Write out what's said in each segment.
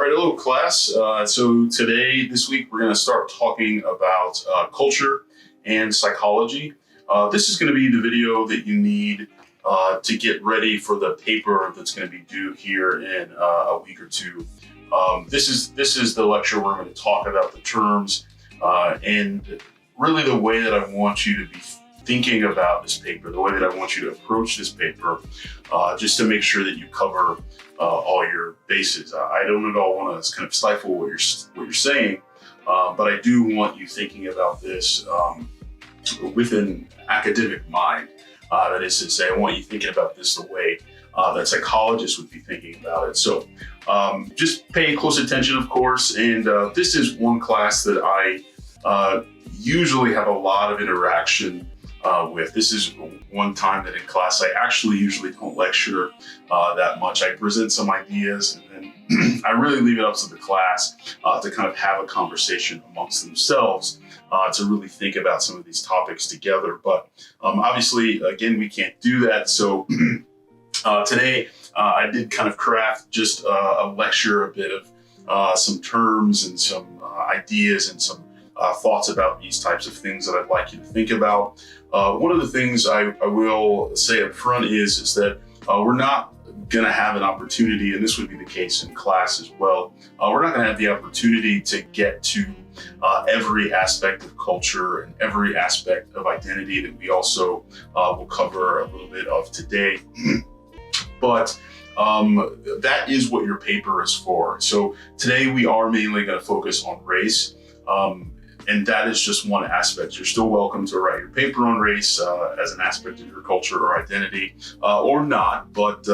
All right, hello class. So today, this week, we're going to start talking about culture and psychology. This is going to be the video that you need to get ready for the paper that's going to be due here in a week or two. This is the lecture where I'm going to talk about the terms and really the way that I want you to be thinking about this paper, the way that I want you to approach this paper, just to make sure that you cover all your bases. I don't at all want to kind of stifle what you're saying, but I do want you thinking about this with an academic mind. That is to say, I want you thinking about this the way that psychologists would be thinking about it. So just paying close attention, of course. And this is one class that I usually have a lot of interaction with. This is one time that in class I actually usually don't lecture that much. I present some ideas and then I really leave it up to the class to kind of have a conversation amongst themselves to really think about some of these topics together. But obviously, again, we can't do that. So today I did kind of craft just a lecture, a bit of some terms and some ideas and some thoughts about these types of things that I'd like you to think about. One of the things I will say up front is that we're not going to have an opportunity, and this would be the case in class as well, we're not going to have the opportunity to get to every aspect of culture and every aspect of identity that we also will cover a little bit of today. But that is what your paper is for. So today we are mainly going to focus on race. And that is just one aspect. You're still welcome to write your paper on race as an aspect of your culture or identity or not. But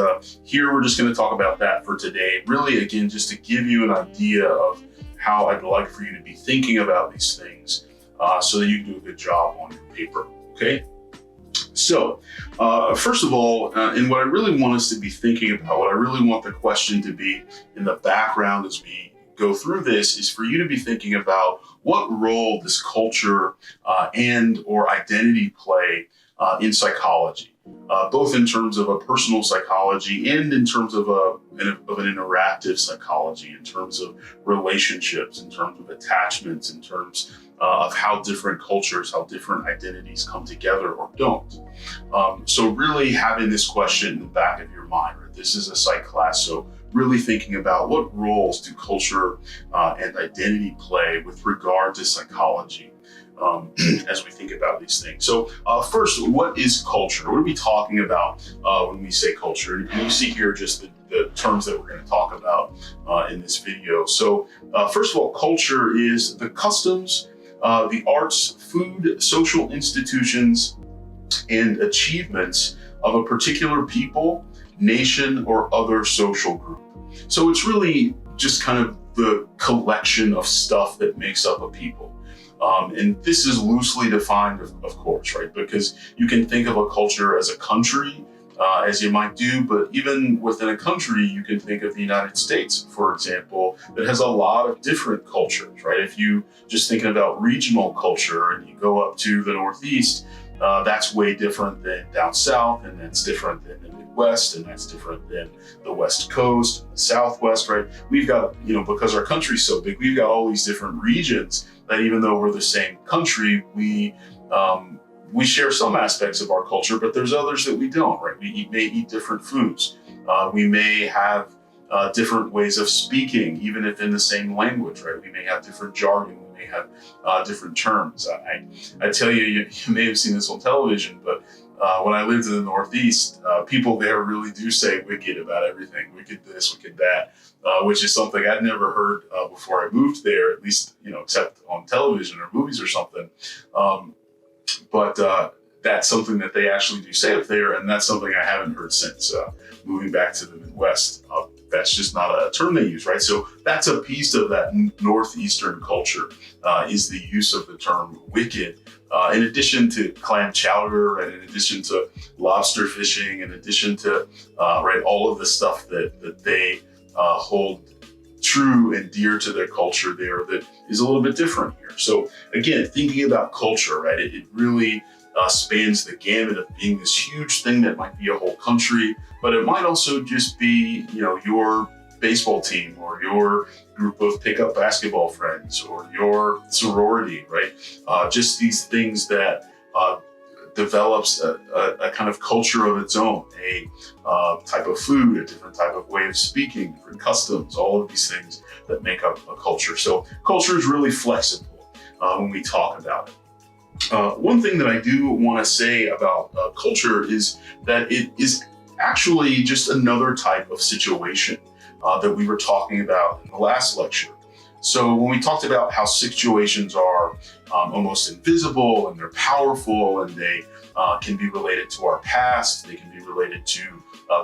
here we're just going to talk about that for today. Really, again, just to give you an idea of how I'd like for you to be thinking about these things so that you can do a good job on your paper, okay? So first of all, and what I really want us to be thinking about, what I really want the question to be in the background as we go through this is for you to be thinking about what role does culture and or identity play in psychology, both in terms of a personal psychology and in terms of an interactive psychology, in terms of relationships, in terms of attachments, in terms of how different cultures, how different identities come together or don't. So really having this question in the back of your mind, right? This is a psych class, so really thinking about what roles do culture and identity play with regard to psychology as we think about these things. So first, what is culture? What are we talking about when we say culture? And you see here just the terms that we're going to talk about in this video. So first of all, culture is the customs, the arts, food, social institutions, and achievements of a particular people, nation, or other social group. So it's really just kind of the collection of stuff that makes up a people. And this is loosely defined, of course, right? Because you can think of a culture as a country, as you might do, but even within a country, you can think of the United States, for example, that has a lot of different cultures, right? If you just thinking about regional culture and you go up to the Northeast, that's way different than down South, and that's different than the Midwest, and that's different than the West Coast, the Southwest, right? We've got, because our country's so big, we've got all these different regions that even though we're the same country, we share some aspects of our culture, but there's others that we don't, right? We may eat different foods. We may have different ways of speaking, even if in the same language, right? We may have different jargon. We may have different terms. I tell you, you may have seen this on television, but when I lived in the Northeast, people there really do say wicked about everything. Wicked this, wicked that, which is something I'd never heard before I moved there, at least, except on television or movies or something. But that's something that they actually do say up there, and that's something I haven't heard since moving back to the Midwest. That's just not a term they use, right? So that's a piece of that Northeastern culture is the use of the term wicked. In addition to clam chowder, and in addition to lobster fishing, in addition to all of the stuff that they hold true and dear to their culture there that is a little bit different here. So again, thinking about culture, right? It really spans the gamut of being this huge thing that might be a whole country, but it might also just be, your baseball team or your group of pickup basketball friends or your sorority, right? Just these things that develops a kind of culture of its own, a type of food, a different type of way of speaking, different customs, all of these things that make up a culture. So culture is really flexible when we talk about it. One thing that I do want to say about culture is that it is actually just another type of situation that we were talking about in the last lecture. So when we talked about how situations are almost invisible and they're powerful and they can be related to our past, they can be related to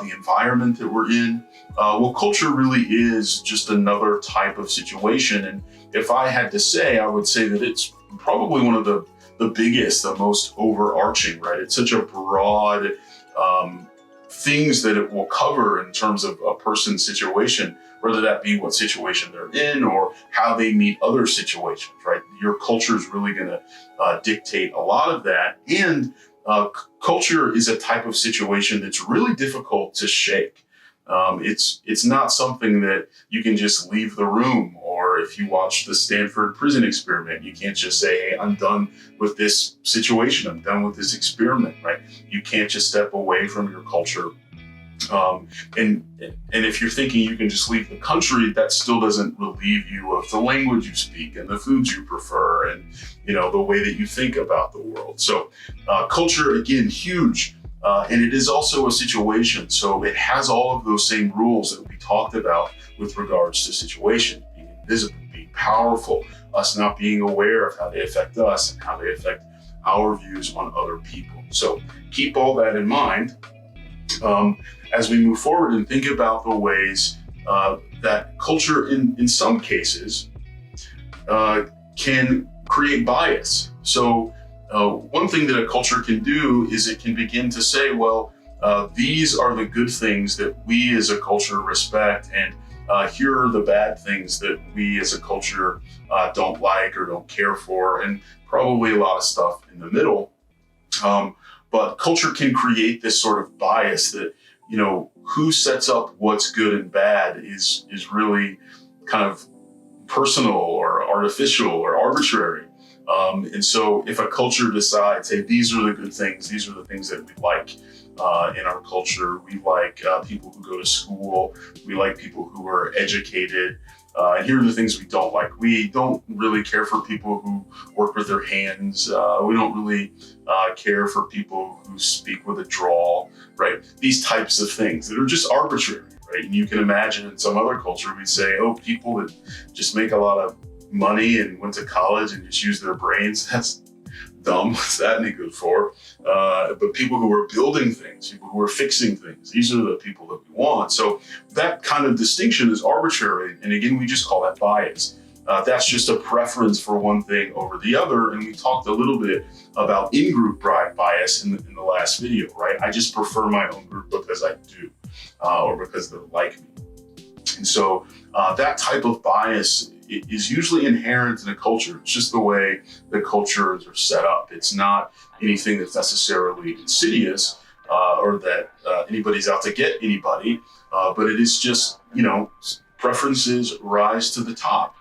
the environment that we're in. Well, culture really is just another type of situation. And if I had to say, I would say that it's probably one of the biggest, the most overarching, right? It's such a broad things that it will cover in terms of a person's situation, whether that be what situation they're in or how they meet other situations, right? Your culture is really going to dictate a lot of that. And culture is a type of situation that's really difficult to shake. It's not something that you can just leave the room, or if you watch the Stanford prison experiment, you can't just say, hey, I'm done with this situation. I'm done with this experiment, right? You can't just step away from your culture. And if you're thinking you can just leave the country, that still doesn't relieve you of the language you speak and the foods you prefer and, the way that you think about the world. So culture, again, huge. And it is also a situation. So it has all of those same rules that we talked about with regards to situation, being invisible, being powerful, us not being aware of how they affect us and how they affect our views on other people. So keep all that in mind as we move forward and think about the ways that culture in some cases can create bias. So one thing that a culture can do is it can begin to say, well, these are the good things that we as a culture respect, and here are the bad things that we as a culture don't like or don't care for, and probably a lot of stuff in the middle. But culture can create this sort of bias that, who sets up what's good and bad is really kind of personal or artificial or arbitrary. And so if a culture decides, hey, these are the good things, these are the things that we like in our culture. We like people who go to school. We like people who are educated. And here are the things we don't like. We don't really care for people who work with their hands. We don't really care for people who speak with a drawl, right? These types of things that are just arbitrary, right? And you can imagine in some other culture, we'd say, oh, people that just make a lot of money and went to college and just use their brains, that's dumb. What's that any good for? But people who are building things, people who are fixing things, these are the people that we want. So that kind of distinction is arbitrary. And again, we just call that bias. That's just a preference for one thing over the other. And we talked a little bit about in-group bias in the last video, right? I just prefer my own group because I do, or because they're like me. And so that type of bias is usually inherent in a culture. It's just the way the cultures are set up. It's not anything that's necessarily insidious or that anybody's out to get anybody, but it is just, preferences rise to the top.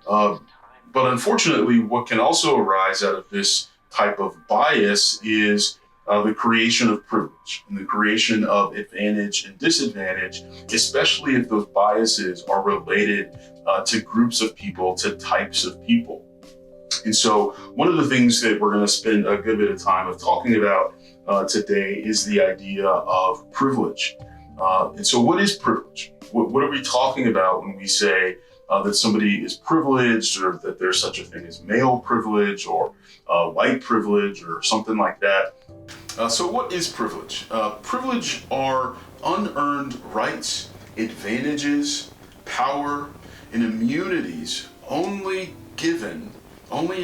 But unfortunately, what can also arise out of this type of bias is the creation of privilege and the creation of advantage and disadvantage, especially if those biases are related to groups of people, to types of people. And so one of the things that we're going to spend a good bit of time of talking about today is the idea of privilege. And so what is privilege? What are we talking about when we say that somebody is privileged, or that there's such a thing as male privilege or white privilege or something like that? So what is privilege? Privilege are unearned rights, advantages, power, and immunities only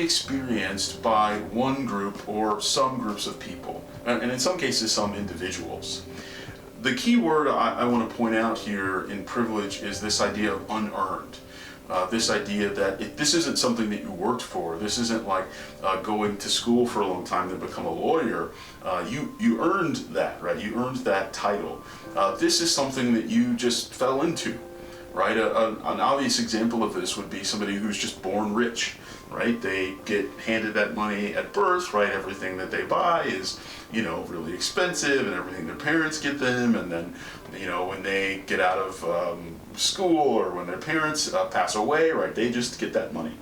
experienced by one group or some groups of people, and in some cases, some individuals. The key word I want to point out here in privilege is this idea of unearned. This idea that this isn't something that you worked for. This isn't like going to school for a long time to become a lawyer. You earned that, right? You earned that title. This is something that you just fell into. right? An obvious example of this would be somebody who's just born rich, right? They get handed that money at birth, right? Everything that they buy is, really expensive, and everything their parents get them, and then, when they get out of school, or when their parents pass away, right? They just get that money.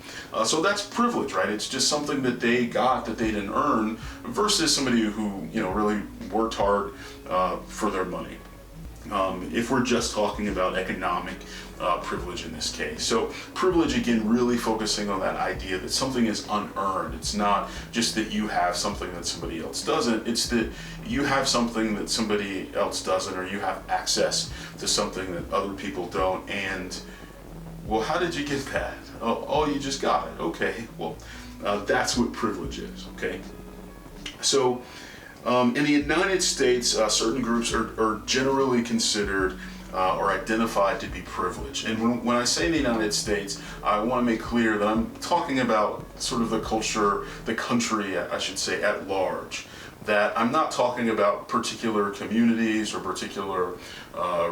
So that's privilege, right? It's just something that they got that they didn't earn, versus somebody who, really worked hard for their money. If we're just talking about economic privilege in this case. So privilege, again, really focusing on that idea that something is unearned. It's not just that you have something that somebody else doesn't. It's that you have something that somebody else doesn't, or you have access to something that other people don't. And, well, how did you get that? Oh, you just got it. Okay, well, that's what privilege is, okay? So, in the United States, certain groups are generally considered or identified to be privileged. And when I say the United States, I want to make clear that I'm talking about sort of the culture, the country, I should say, at large. That I'm not talking about particular communities or particular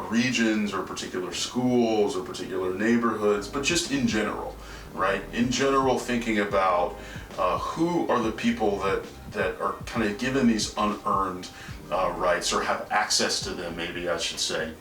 regions or particular schools or particular neighborhoods, but just in general, right? In general, thinking about who are the people that are kind of given these unearned rights, or have access to them, maybe I should say,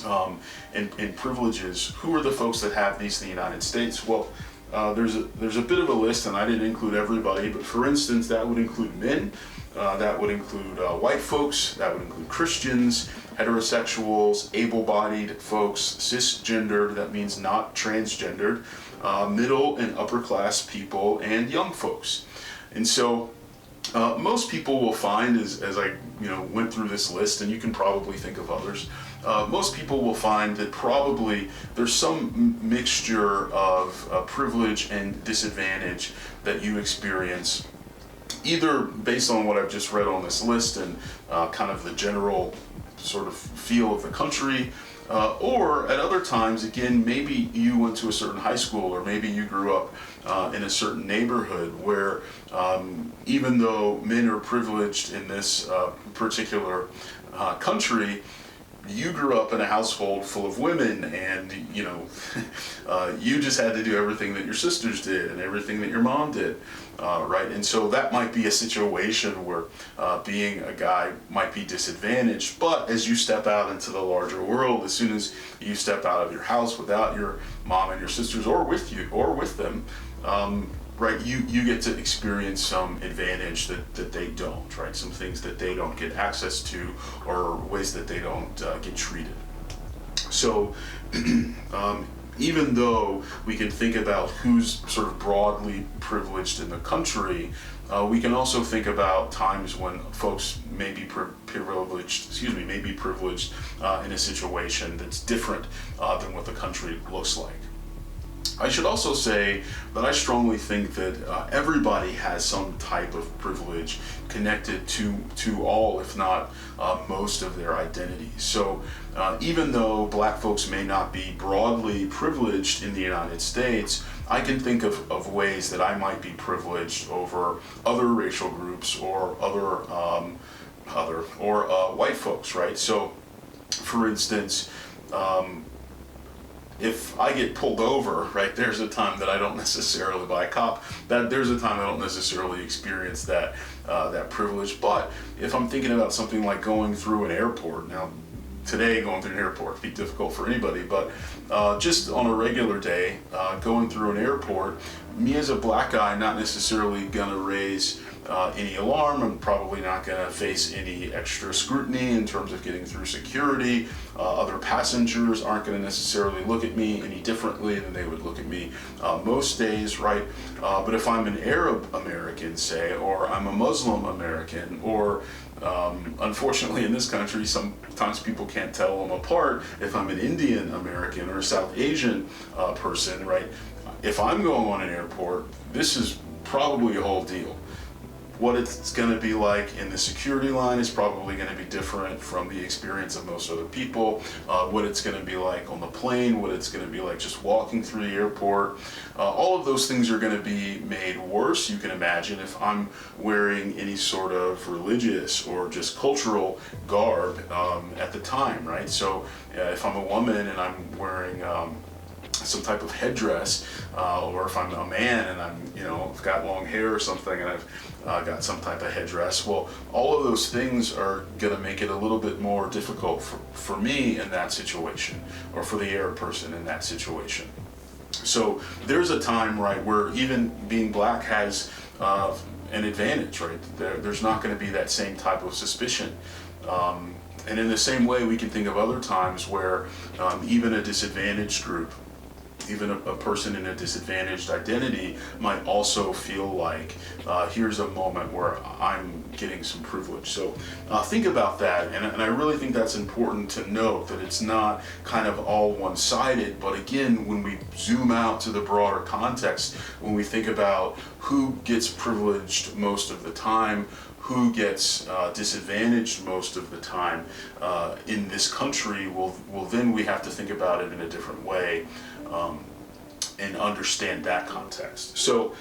and privileges. Who are the folks that have these in the United States? Well, there's a bit of a list, and I didn't include everybody, but for instance, that would include men, that would include white folks, that would include Christians, heterosexuals, able-bodied folks, cisgendered, that means not transgendered, middle and upper class people, and young folks. And so most people will find, as I went through this list, and you can probably think of others, most people will find that probably there's some mixture of privilege and disadvantage that you experience, either based on what I've just read on this list and kind of the general sort of feel of the country, or at other times, again, maybe you went to a certain high school, or maybe you grew up in a certain neighborhood where even though men are privileged in this particular country, you grew up in a household full of women, and you just had to do everything that your sisters did and everything that your mom did, right? And so that might be a situation where being a guy might be disadvantaged. But as you step out into the larger world, as soon as you step out of your house without your mom and your sisters, or with you or with them, right, you get to experience some advantage that they don't, right? Some things that they don't get access to, or ways that they don't get treated. So even though we can think about who's sort of broadly privileged in the country, we can also think about times when folks may be privileged in a situation that's different than what the country looks like. I should also say that I strongly think that everybody has some type of privilege connected to all, if not most, of their identities. So even though black folks may not be broadly privileged in the United States, I can think of ways that I might be privileged over other racial groups, or white folks, right? So, for instance, if I get pulled over, right, there's a time that I don't necessarily, by a cop, there's a time I don't necessarily experience that privilege. But if I'm thinking about something like going through an airport, now today going through an airport would be difficult for anybody, but just on a regular day, going through an airport, me as a black guy, not necessarily gonna raise any alarm. I'm probably not going to face any extra scrutiny in terms of getting through security. Other passengers aren't going to necessarily look at me any differently than they would look at me most days, right? But if I'm an Arab American, say, or I'm a Muslim American, or unfortunately in this country, sometimes people can't tell them apart, if I'm an Indian American or a South Asian person, right? If I'm going on an airport, this is probably a whole deal. what it's going to be like in the security line is probably going to be different from the experience of most other people. What it's going to be like on the plane, what it's going to be like just walking through the airport. All of those things are going to be made worse, you can imagine, if I'm wearing any sort of religious or just cultural garb at the time, right? So if I'm a woman and I'm wearing some type of headdress, or if I'm a man and I've got long hair or something and I've got some type of headdress, well, all of those things are going to make it a little bit more difficult for me in that situation, or for the Arab person in that situation. So there's a time, right, where even being black has an advantage, right? There's not going to be that same type of suspicion. And in the same way, we can think of other times where even a disadvantaged group, even a person in a disadvantaged identity might also feel like here's a moment where I'm getting some privilege. So think about that, and I really think that's important to note, that it's not kind of all one-sided, but again, when we zoom out to the broader context, when we think about who gets privileged most of the time, who gets disadvantaged most of the time in this country, well, then we have to think about it in a different way and understand that context. So,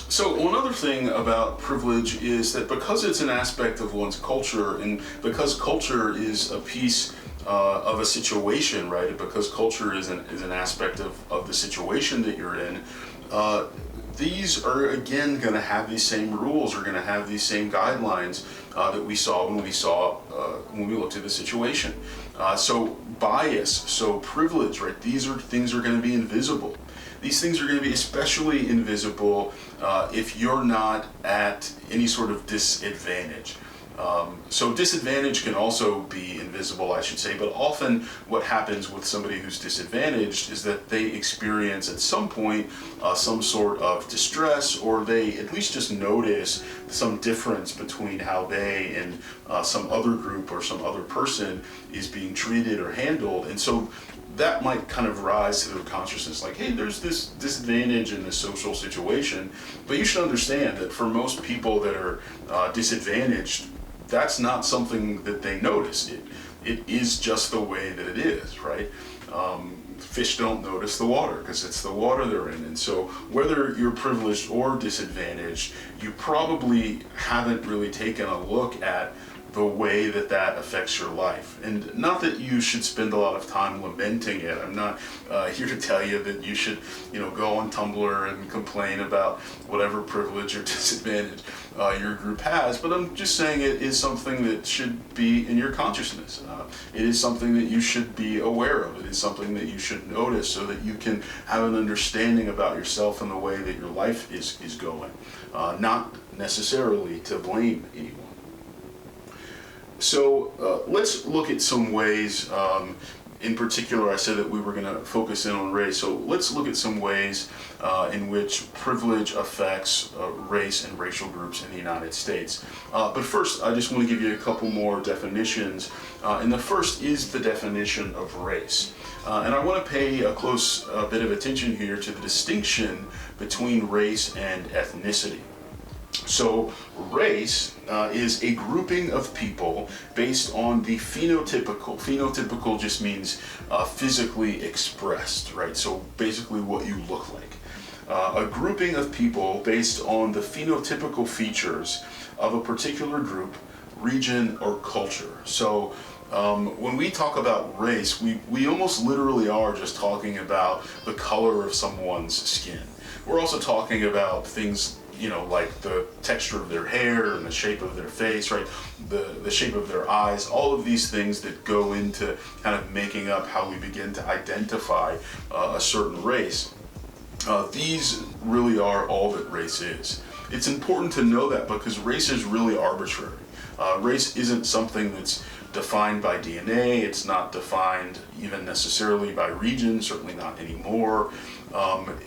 So one other thing about privilege is that because it's an aspect of one's culture, and because culture is a piece of a situation, right? And because culture is an aspect of the situation that you're in, these are again going to have these same rules, are going to have these same guidelines that we saw when we looked at the situation. So bias, so privilege, right? These are things are going to be invisible. These things are going to be especially invisible if you're not at any sort of disadvantage. So disadvantage can also be invisible, I should say, but often what happens with somebody who's disadvantaged is that they experience at some point some sort of distress, or they at least just notice some difference between how they and some other group or some other person is being treated or handled. And so that might kind of rise to their consciousness, like, hey, there's this disadvantage in this social situation. But you should understand that for most people that are disadvantaged, that's not something that they notice. It is just the way that it is, right? Fish don't notice the water because it's the water they're in. And so whether you're privileged or disadvantaged, you probably haven't really taken a look at the way that that affects your life. And not that you should spend a lot of time lamenting it. I'm not here to tell you that you should, go on Tumblr and complain about whatever privilege or disadvantage your group has, but I'm just saying it is something that should be in your consciousness. It is something that you should be aware of. It is something that you should notice so that you can have an understanding about yourself and the way that your life is going, not necessarily to blame anyone. So let's look at some ways, in particular I said that we were going to focus in on race, so let's look at some ways in which privilege affects race and racial groups in the United States. But first, I just want to give you a couple more definitions, and the first is the definition of race. And I want to pay a close bit of attention here to the distinction between race and ethnicity. So race is a grouping of people based on the phenotypical. Phenotypical just means physically expressed, right? So basically what you look like. A grouping of people based on the phenotypical features of a particular group, region, or culture. So when we talk about race, we almost literally are just talking about the color of someone's skin. We're also talking about things like the texture of their hair and the shape of their face, right? The shape of their eyes, all of these things that go into kind of making up how we begin to identify a certain race. These really are all that race is. It's important to know that because race is really arbitrary. Race isn't something that's defined by DNA. It's not defined even necessarily by region, certainly not anymore.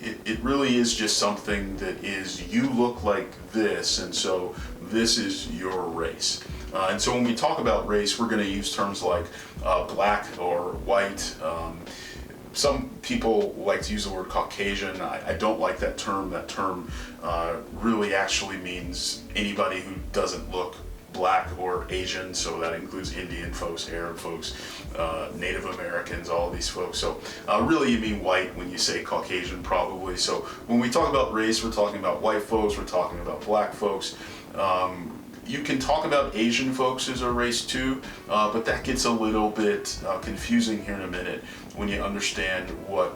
It really is just something that is, you look like this, and so this is your race. And so when we talk about race, we're going to use terms like black or white. Some people like to use the word Caucasian. I don't like that term. That term really actually means anybody who doesn't look black or Asian, so that includes Indian folks, Arab folks, Native Americans, all of these folks. So really you mean white when you say Caucasian, probably. So when we talk about race, we're talking about white folks, we're talking about black folks. You can talk about Asian folks as a race too, but that gets a little bit confusing here in a minute when you understand what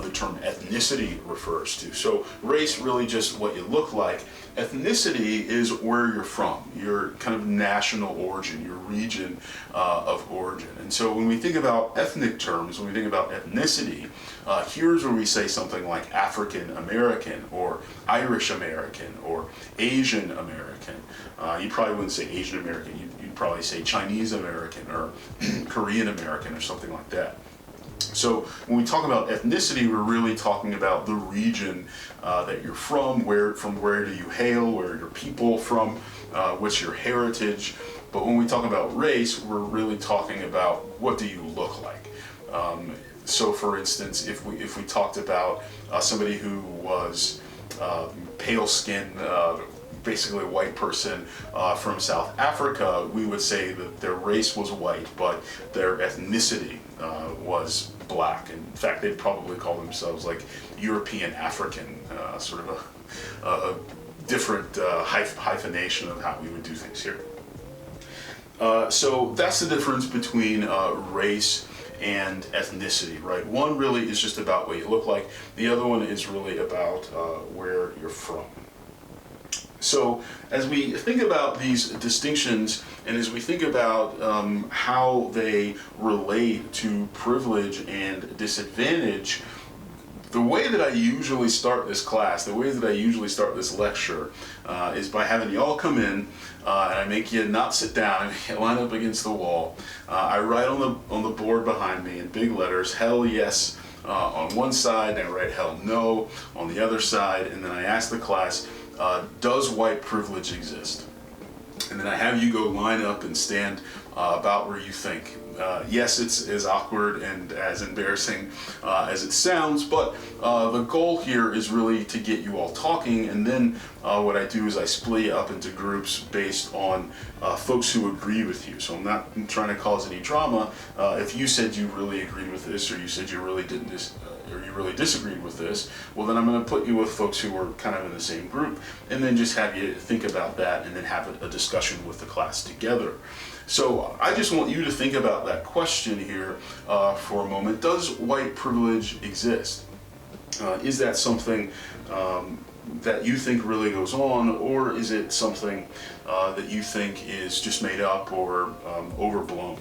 the term ethnicity refers to. So race, really just what you look like. Ethnicity is where you're from, your kind of national origin, your region of origin. And so when we think about ethnic terms, when we think about ethnicity, here's where we say something like African American or Irish American or Asian American. You probably wouldn't say Asian American, you'd probably say Chinese American or Korean American or something like that. So when we talk about ethnicity, we're really talking about the region that you're from where do you hail, where are your people from, what's your heritage. But when we talk about race, we're really talking about what do you look like. So for instance, if we talked about somebody who was pale skin, basically a white person from South Africa, we would say that their race was white, but their ethnicity was black. In fact, they'd probably call themselves like European African, sort of a different hyphenation of how we would do things here. So that's the difference between race and ethnicity, right? One really is just about what you look like. The other one is really about where you're from. So as we think about these distinctions and as we think about how they relate to privilege and disadvantage, the way that I usually start this class, the way that I usually start this lecture is by having you all come in and I make you not sit down, I make you line up against the wall. I write on the board behind me in big letters, hell yes, on one side, and I write hell no on the other side, and then I ask the class, does white privilege exist? And then I have you go line up and stand about where you think. Yes, it's as awkward and as embarrassing as it sounds, but the goal here is really to get you all talking, and then what I do is I split you up into groups based on folks who agree with you. So I'm not trying to cause any drama. If you said you really agreed with this, or you said you really didn't, or you really disagreed with this, well then I'm going to put you with folks who are kind of in the same group, and then just have you think about that and then have a discussion with the class together. So I just want you to think about that question here for a moment. Does white privilege exist? Is that something that you think really goes on, or is it something that you think is just made up or overblown?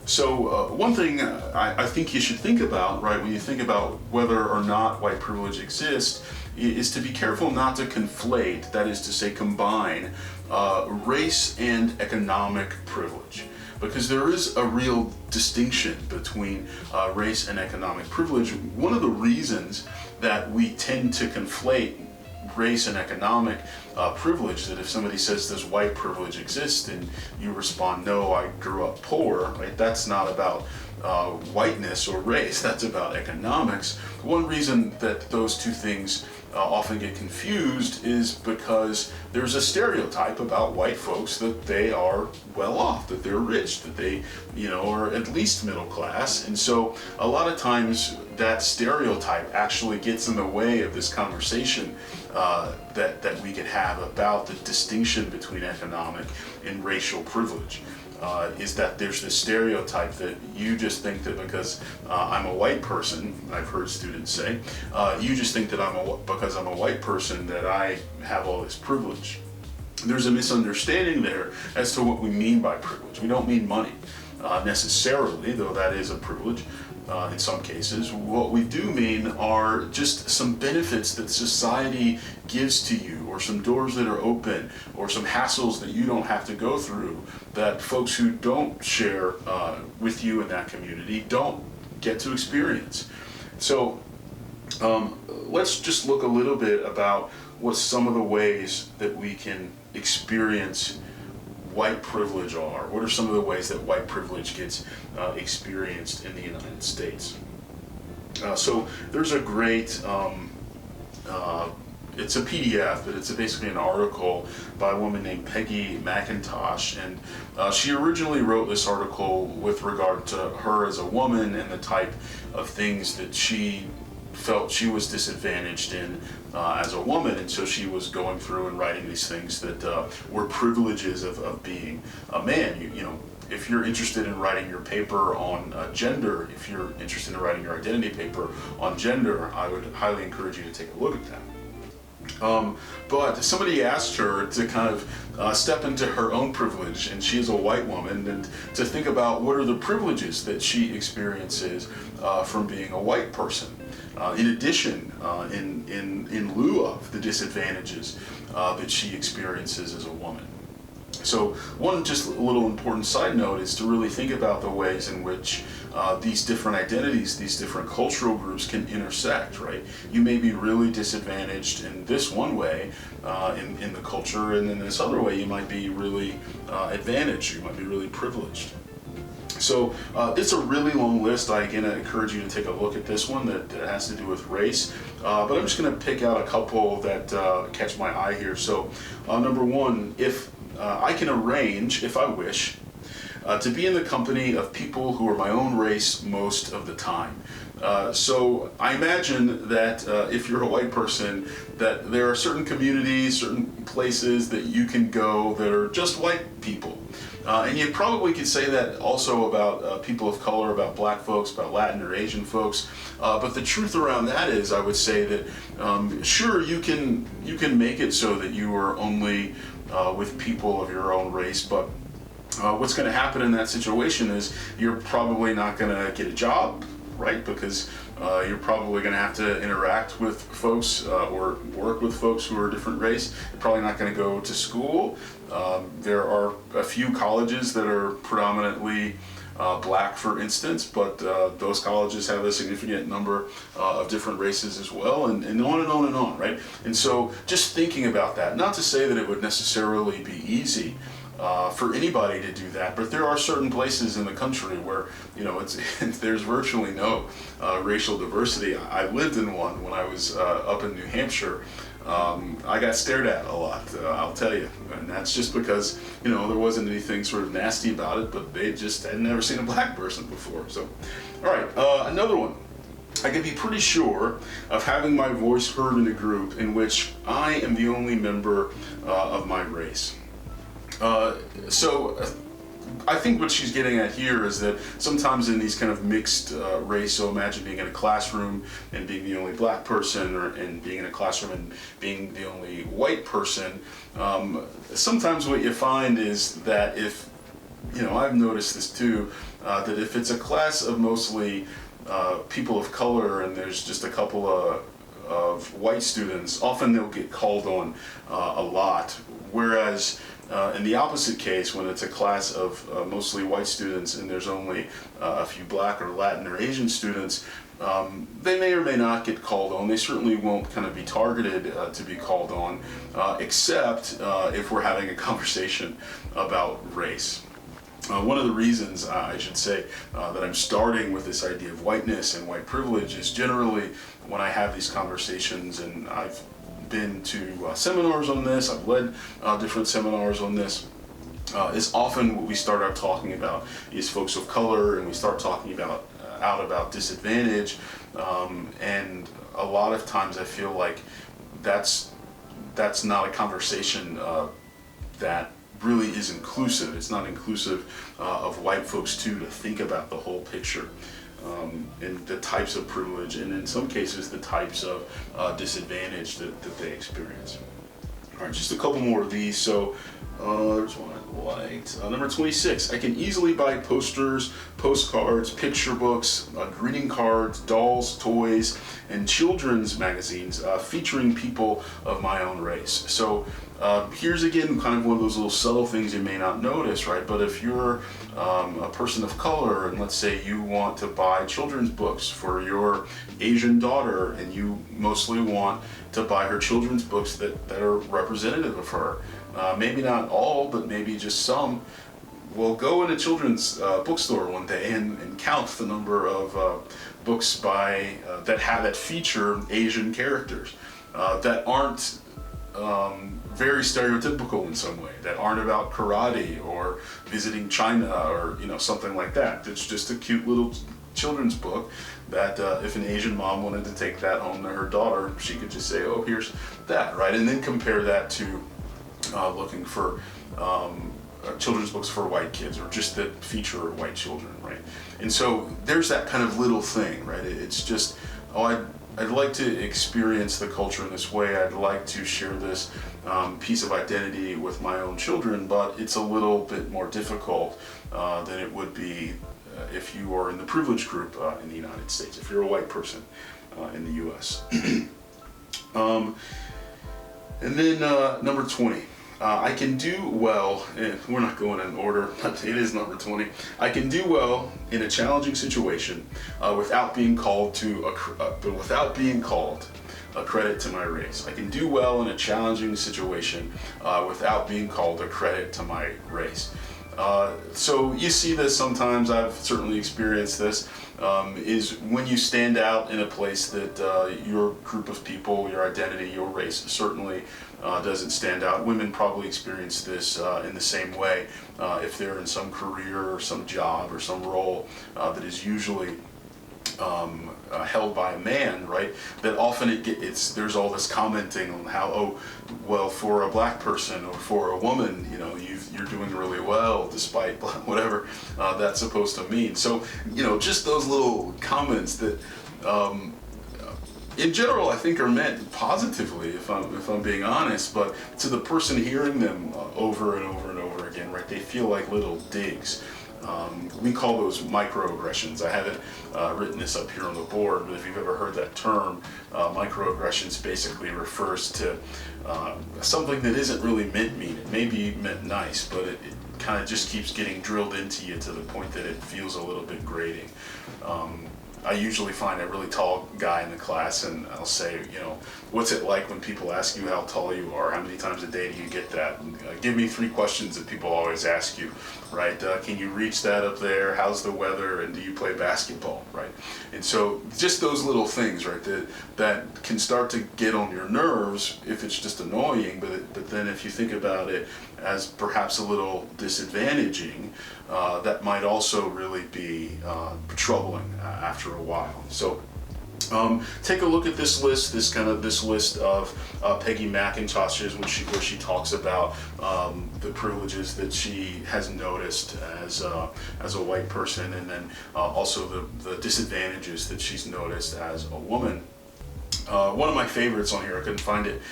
So one thing I think you should think about, right, when you think about whether or not white privilege exists, is to be careful not to conflate, that is to say combine, race and economic privilege. Because there is a real distinction between race and economic privilege. One of the reasons that we tend to conflate race and economic privilege, that if somebody says does white privilege exist and you respond no, I grew up poor, right? That's not about whiteness or race, that's about economics. One reason that those two things often get confused is because there's a stereotype about white folks that they are well off, that they're rich, that they, are at least middle class. And so a lot of times that stereotype actually gets in the way of this conversation that we could have about the distinction between economic and racial privilege. Is that there's this stereotype that you just think that because I'm a white person, I've heard students say, you just think that because I'm a white person that I have all this privilege. There's a misunderstanding there as to what we mean by privilege. We don't mean money necessarily, though that is a privilege in some cases. What we do mean are just some benefits that society gives to you, or some doors that are open, or some hassles that you don't have to go through, that folks who don't share with you in that community don't get to experience. So Let's just look a little bit about what some of the ways that we can experience white privilege are. What are some of the ways that white privilege gets experienced in the United States? So there's a great, it's a PDF, but it's basically an article by a woman named Peggy McIntosh, and she originally wrote this article with regard to her as a woman and the type of things that she felt she was disadvantaged in as a woman, and so she was going through and writing these things that were privileges of being a man. You know, if you're interested in writing your paper on gender, if you're interested in writing your identity paper on gender, I would highly encourage you to take a look at that. But somebody asked her to kind of step into her own privilege, and she is a white woman, and to think about what are the privileges that she experiences from being a white person. In addition, in lieu of the disadvantages that she experiences as a woman. So one just a little important side note is to really think about the ways in which these different identities, these different cultural groups can intersect, right? You may be really disadvantaged in this one way in the culture, and in this other way you might be really advantaged, you might be really privileged. So it's a really long list. I again encourage you to take a look at this one that has to do with race, but I'm just going to pick out a couple that catch my eye here. So number one, if I can arrange, if I wish, to be in the company of people who are my own race most of the time. So I imagine that if you're a white person, that there are certain communities, certain places that you can go that are just white people. And you probably could say that also about people of color, about black folks, about Latin or Asian folks. But the truth around that is, I would say that sure, you can make it so that you are only with people of your own race, but what's going to happen in that situation is you're probably not going to get a job, right? Because you're probably going to have to interact with folks or work with folks who are a different race. You're probably not going to go to school. There are a few colleges that are predominantly black, for instance, but those colleges have a significant number of different races as well, and on and on and on, right? And so just thinking about that, not to say that it would necessarily be easy for anybody to do that, but there are certain places in the country where, you know, there's virtually no racial diversity. I lived in one when I was up in New Hampshire. I got stared at a lot, I'll tell you, and that's just because, you know, there wasn't anything sort of nasty about it, but they just had never seen a black person before. So, all right, another one. I can be pretty sure of having my voice heard in a group in which I am the only member of my race. So I think what she's getting at here is that sometimes in these kind of mixed race, so imagine being in a classroom and being the only black person, and being in a classroom and being the only white person, sometimes what you find is that if, you know, I've noticed this too, that if it's a class of mostly people of color and there's just a couple of white students, often they'll get called on a lot, whereas in the opposite case, when it's a class of mostly white students and there's only a few black or Latin or Asian students, they may or may not get called on. They certainly won't kind of be targeted to be called on, except if we're having a conversation about race. One of the reasons, I should say, that I'm starting with this idea of whiteness and white privilege is generally when I have these conversations, and I've been to seminars on this, I've led different seminars on this, is often what we start out talking about is folks of color, and we start talking about disadvantage, and a lot of times I feel like that's not a conversation that really is inclusive. It's not inclusive of white folks too, to think about the whole picture. And the types of privilege, and in some cases the types of disadvantage that they experience. All right, just a couple more of these. So there's one I liked. Number 26, I can easily buy posters, postcards, picture books, greeting cards, dolls, toys, and children's magazines featuring people of my own race. So here's again kind of one of those little subtle things you may not notice, right? But if you're a person of color, and let's say you want to buy children's books for your Asian daughter, and you mostly want to buy her children's books that are representative of her, maybe not all, but maybe just some, well, go in a children's bookstore one day and count the number of books by that feature Asian characters that aren't very stereotypical in some way, that aren't about karate or visiting China or something like that. It's just a cute little children's book that if an Asian mom wanted to take that home to her daughter, she could just say, oh, here's that, right? And then compare that to looking for children's books for white kids, or just that feature white children, right? And so there's that kind of little thing, right? It's just, I'd like to experience the culture in this way. I'd like to share this piece of identity with my own children, but it's a little bit more difficult than it would be if you are in the privileged group in the United States, if you're a white person in the US. And then number 20, I can do well, we're not going in order, but it is number 20. I can do well in a challenging situation without being called a credit to my race. I can do well in a challenging situation without being called a credit to my race. So you see this sometimes, I've certainly experienced this, is when you stand out in a place that your group of people, your identity, your race certainly doesn't stand out. Women probably experience this in the same way if they're in some career or some job or some role that is usually held by a man, right? That often there's all this commenting on how, oh, well, for a black person or for a woman, you're doing really well despite whatever that's supposed to mean. So, just those little comments that, in general, I think are meant positively, if I'm being honest, but to the person hearing them over and over and over again, right? They feel like little digs. We call those microaggressions. I haven't written this up here on the board, but if you've ever heard that term, microaggressions basically refers to something that isn't really meant mean. It may be meant nice, but it kind of just keeps getting drilled into you to the point that it feels a little bit grating. I usually find a really tall guy in the class, and I'll say, what's it like when people ask you how tall you are? How many times a day do you get that? And, give me 3 questions that people always ask you, right? Can you reach that up there? How's the weather? And do you play basketball, right? And so just those little things, right, that can start to get on your nerves if it's just annoying, but then if you think about it as perhaps a little disadvantaging, that might also really be troubling after a while. So take a look at this list, this list of Peggy McIntosh's, where she talks about the privileges that she has noticed as a white person, and then also the disadvantages that she's noticed as a woman. One of my favorites on here, I couldn't find it,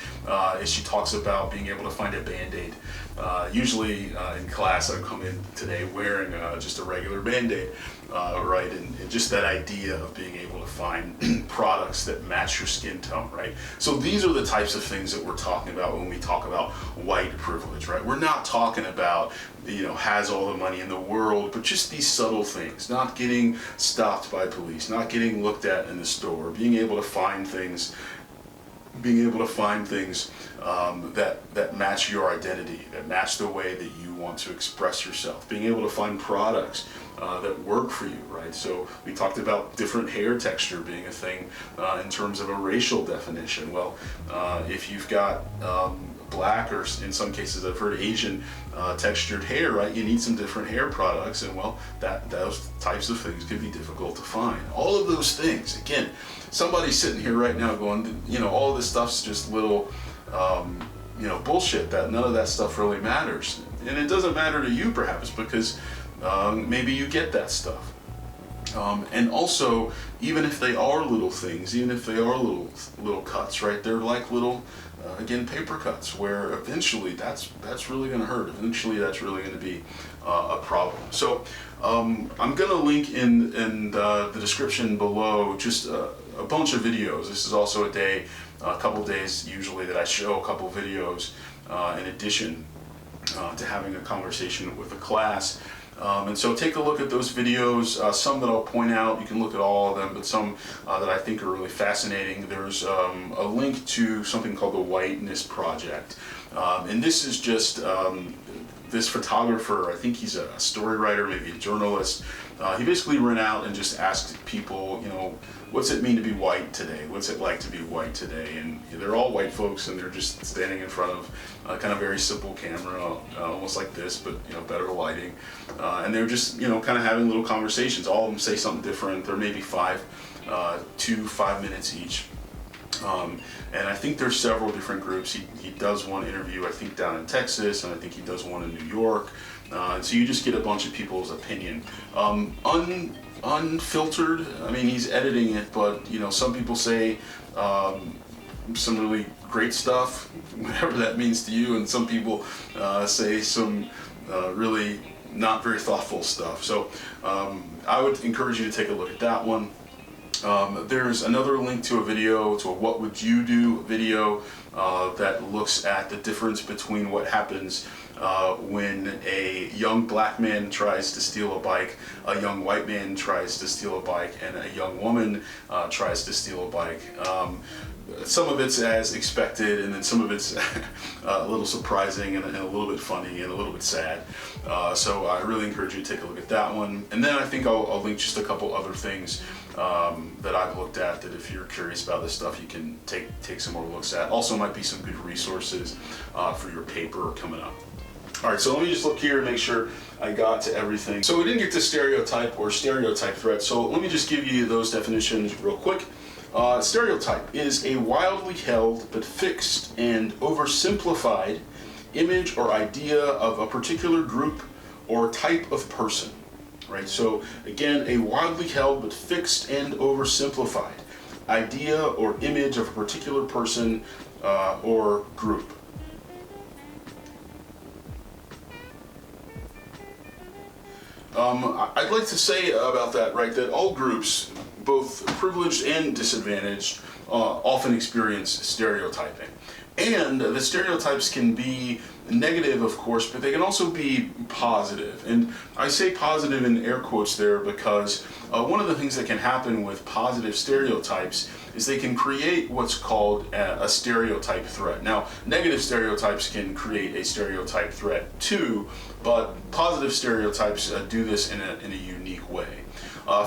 is she talks about being able to find a Band-Aid. Usually in class I come in today wearing just a regular Band-Aid, right, and just that idea of being able to find products that match your skin tone, right? So these are the types of things that we're talking about when we talk about white privilege, right? We're not talking about, has all the money in the world, but just these subtle things, not getting stopped by police, not getting looked at in the store, being able to find things that match your identity, that match the way that you want to express yourself, being able to find products that work for you, right? So we talked about different hair texture being a thing in terms of a racial definition. Well, if you've got black, or in some cases I've heard Asian textured hair, right, you need some different hair products, and well, those types of things can be difficult to find. All of those things, again, somebody's sitting here right now going, all of this stuff's just little bullshit, that none of that stuff really matters. And it doesn't matter to you perhaps because maybe you get that stuff. And also, even if they are little things, even if they are little cuts, right? They're like little, again, paper cuts, where eventually that's really going to hurt. Eventually, that's really going to be a problem. So I'm going to link in the description below just a bunch of videos. This is also a couple days usually that I show a couple videos in addition to having a conversation with a class. And so take a look at those videos, some that I'll point out, you can look at all of them, but some that I think are really fascinating. There's a link to something called the Whiteness Project. And this is just this photographer, I think he's a story writer, maybe a journalist. He basically went out and just asked people, what's it mean to be white today? What's it like to be white today? And they're all white folks, and they're just standing in front of a kind of very simple camera, almost like this, but better lighting. And they're just kind of having little conversations. All of them say something different. They're maybe 2 5 minutes each. And I think there's several different groups. He does one interview, I think, down in Texas, and I think he does one in New York. And so you just get a bunch of people's opinion. Unfiltered, I mean, he's editing it, but some people say some really great stuff, whatever that means to you, and some people say some really not very thoughtful stuff. So I would encourage you to take a look at that one. There's another link to a video, to a What Would You Do video that looks at the difference between what happens when a young black man tries to steal a bike, a young white man tries to steal a bike, and a young woman tries to steal a bike. Some of it's as expected, and then some of it's a little surprising and a little bit funny and a little bit sad. So I really encourage you to take a look at that one. And then I think I'll link just a couple other things that I've looked at, that if you're curious about this stuff, you can take some more looks at. Also might be some good resources for your paper coming up. All right, so let me just look here and make sure I got to everything. So we didn't get to stereotype or stereotype threat, so let me just give you those definitions real quick. Stereotype is a wildly held but fixed and oversimplified image or idea of a particular group or type of person, right? So again, a wildly held but fixed and oversimplified idea or image of a particular person or group. I'd like to say about that, right, that all groups, both privileged and disadvantaged, often experience stereotyping. And the stereotypes can be negative, of course, but they can also be positive. And I say positive in air quotes there because one of the things that can happen with positive stereotypes is they can create what's called a stereotype threat. Now, negative stereotypes can create a stereotype threat too, but positive stereotypes do this in a unique way.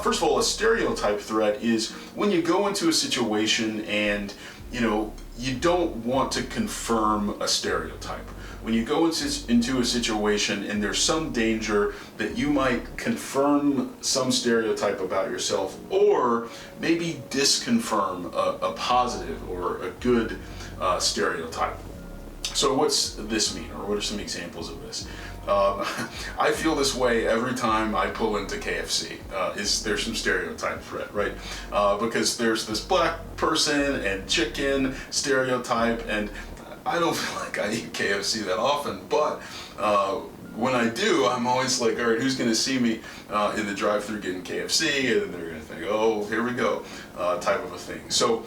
First of all, a stereotype threat is when you go into a situation and you don't want to confirm a stereotype. When you go into a situation and there's some danger that you might confirm some stereotype about yourself, or maybe disconfirm a positive or a good stereotype. So what's this mean, or what are some examples of this? I feel this way every time I pull into KFC. There's some stereotype threat, right? Because there's this black person and chicken stereotype, and I don't feel like I eat KFC that often, but when I do, I'm always like, all right, who's going to see me in the drive-thru getting KFC, and then they're going to think, oh, here we go, type of a thing. So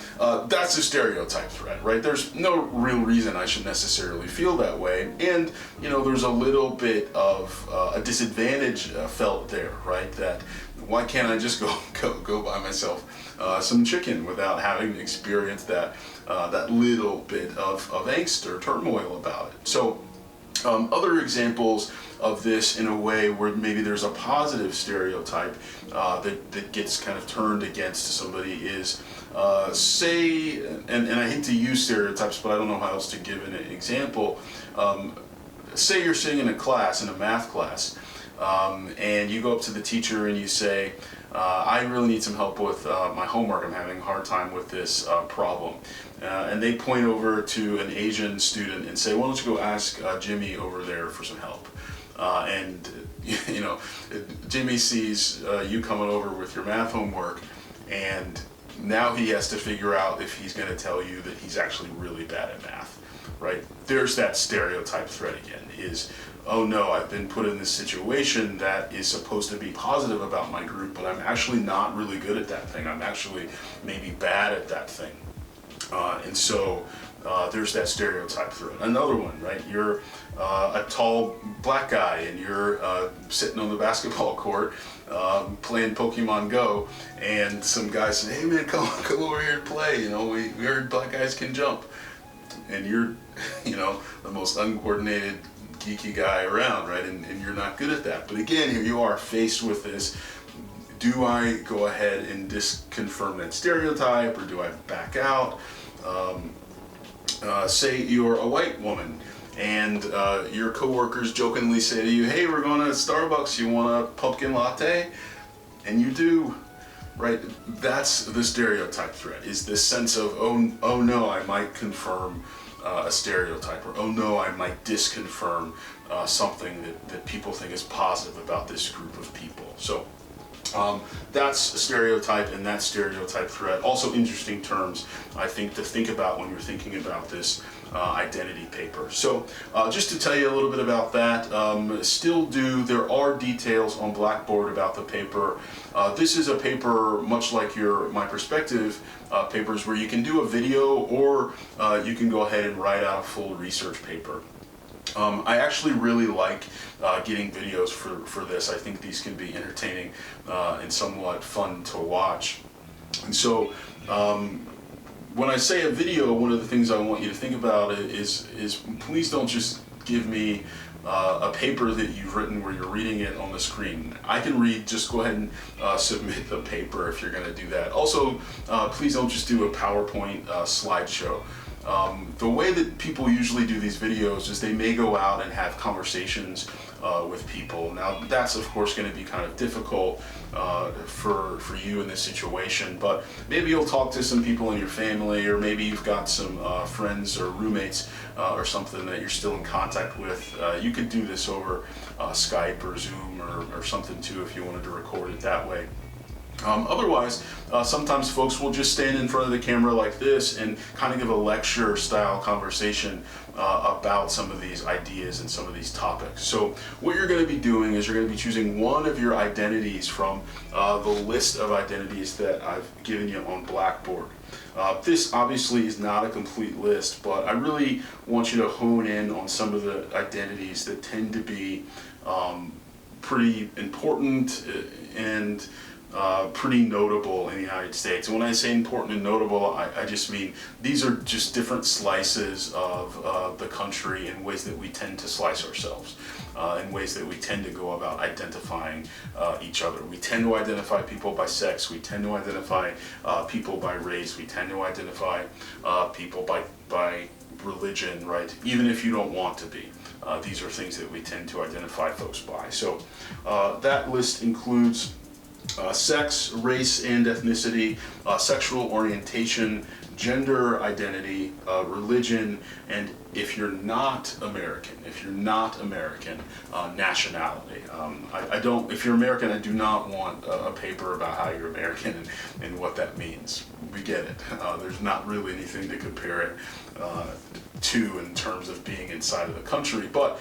that's a stereotype threat, right? There's no real reason I should necessarily feel that way, and there's a little bit of a disadvantage felt there, right? That why can't I just go buy myself some chicken without having experienced that little bit of angst or turmoil about it? So other examples of this in a way where maybe there's a positive stereotype that gets kind of turned against somebody is, say, and I hate to use stereotypes, but I don't know how else to give an example. Say you're sitting in a math class, and you go up to the teacher and you say, I really need some help with my homework. I'm having a hard time with this problem. And they point over to an Asian student and say, why don't you go ask Jimmy over there for some help? and you know, Jimmy sees you coming over with your math homework, and now he has to figure out if he's going to tell you that he's actually really bad at math, right? There's that stereotype thread again, is, oh no, I've been put in this situation that is supposed to be positive about my group, but I'm actually not really good at that thing. I'm actually maybe bad at that thing. And so there's that stereotype thread. Another one, right? You're a tall black guy and you're sitting on the basketball court playing Pokemon Go, and some guy says, hey man, come over here and play. You know, we heard black guys can jump. And you're, you know, the most uncoordinated, geeky guy around, right? And you're not good at that. But again, here you are faced with this. Do I go ahead and disconfirm that stereotype, or do I back out? Say you're a white woman and your coworkers jokingly say to you, hey, we're going to Starbucks, you want a pumpkin latte? And you do, right? That's the stereotype thread, is this sense of, oh no, I might confirm a stereotype, or oh no, I might disconfirm something that people think is positive about this group of people. So that's a stereotype, and that stereotype thread. Also interesting terms, I think, to think about when you're thinking about this identity paper. So just to tell you a little bit about that, there are details on Blackboard about the paper. This is a paper much like my perspective papers, where you can do a video, or you can go ahead and write out a full research paper. I actually really like getting videos for this. I think these can be entertaining and somewhat fun to watch. And so when I say a video, one of the things I want you to think about is please don't just give me a paper that you've written where you're reading it on the screen. I can read, just go ahead and submit the paper if you're going to do that. Also, please don't just do a PowerPoint slideshow. The way that people usually do these videos is they may go out and have conversations with people. Now that's of course going to be kind of difficult for you in this situation, but maybe you'll talk to some people in your family, or maybe you've got some friends or roommates or something that you're still in contact with. You could do this over Skype or Zoom or something too, if you wanted to record it that way. Otherwise, sometimes folks will just stand in front of the camera like this and kind of give a lecture style conversation about some of these ideas and some of these topics. So what you're going to be doing is you're going to be choosing one of your identities from the list of identities that I've given you on Blackboard. This obviously is not a complete list, but I really want you to hone in on some of the identities that tend to be pretty important and pretty notable in the United States. And when I say important and notable, I just mean these are just different slices of the country in ways that we tend to slice ourselves, in ways that we tend to go about identifying each other. We tend to identify people by sex, we tend to identify people by race, we tend to identify people by religion, right? Even if you don't want to be. These are things that we tend to identify folks by. So that list includes sex, race and ethnicity, sexual orientation, gender identity, religion, and if you're not American, nationality. If you're American, I do not want a paper about how you're American and what that means. We get it. There's not really anything to compare it to in terms of being inside of the country. But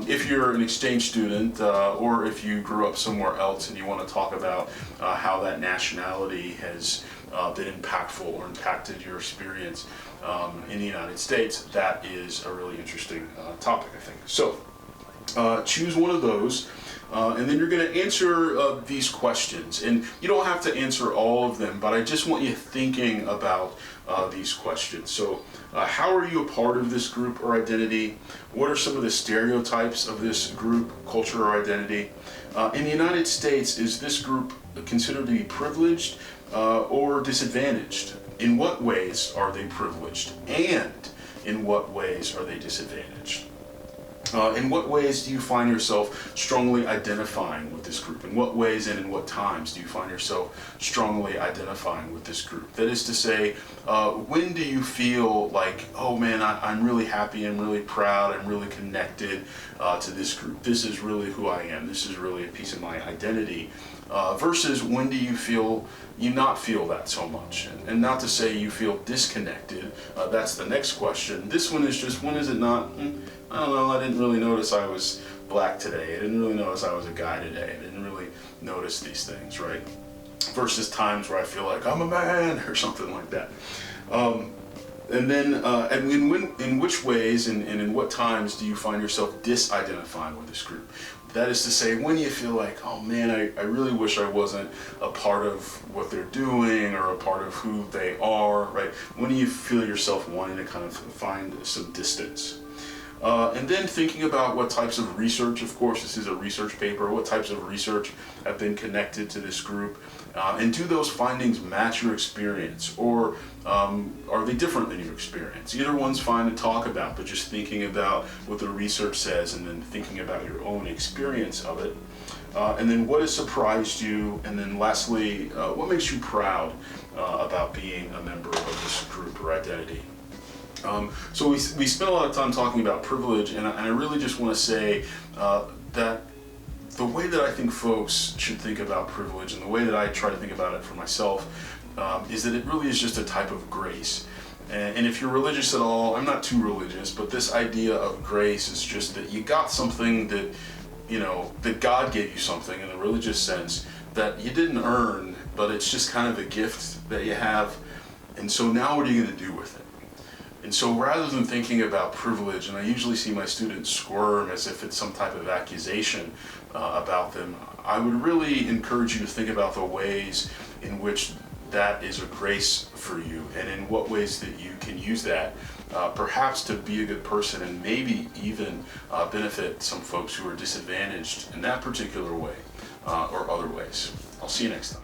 if you're an exchange student or if you grew up somewhere else and you want to talk about how that nationality has been impactful or impacted your experience in the United States, that is a really interesting topic, I think. So choose one of those. And then you're going to answer these questions. And you don't have to answer all of them, but I just want you thinking about these questions. So how are you a part of this group or identity? What are some of the stereotypes of this group, culture, or identity? In the United States, is this group considered to be privileged or disadvantaged? In what ways are they privileged? And in what ways are they disadvantaged? In what ways do you find yourself strongly identifying with this group? In what ways and in what times do you find yourself strongly identifying with this group? That is to say, when do you feel like, oh man, I'm really happy, I'm really proud, I'm really connected to this group. This is really who I am. This is really a piece of my identity. Versus when do you not feel that so much? And not to say you feel disconnected, that's the next question. This one is just, when is it not, I don't know, I didn't really notice I was black today. I didn't really notice I was a guy today. I didn't really notice these things, right? Versus times where I feel like I'm a man or something like that. And then, in which ways and in what times do you find yourself disidentifying with this group? That is to say, when you feel like, oh man, I really wish I wasn't a part of what they're doing or a part of who they are, right? When do you feel yourself wanting to kind of find some distance? And then thinking about what types of research, of course, this is a research paper, what types of research have been connected to this group, and do those findings match your experience, or are they different than your experience? Either one's fine to talk about, but just thinking about what the research says and then thinking about your own experience of it. And then what has surprised you, and then lastly, what makes you proud about being a member of this group or identity? So we spent a lot of time talking about privilege, and I really just want to say that the way that I think folks should think about privilege, and the way that I try to think about it for myself, is that it really is just a type of grace. And if you're religious at all, I'm not too religious, but this idea of grace is just that you got something that, that God gave you something in a religious sense that you didn't earn, but it's just kind of a gift that you have. And so now what are you going to do with it? And so rather than thinking about privilege, and I usually see my students squirm as if it's some type of accusation about them, I would really encourage you to think about the ways in which that is a grace for you, and in what ways that you can use that perhaps to be a good person, and maybe even benefit some folks who are disadvantaged in that particular way or other ways. I'll see you next time.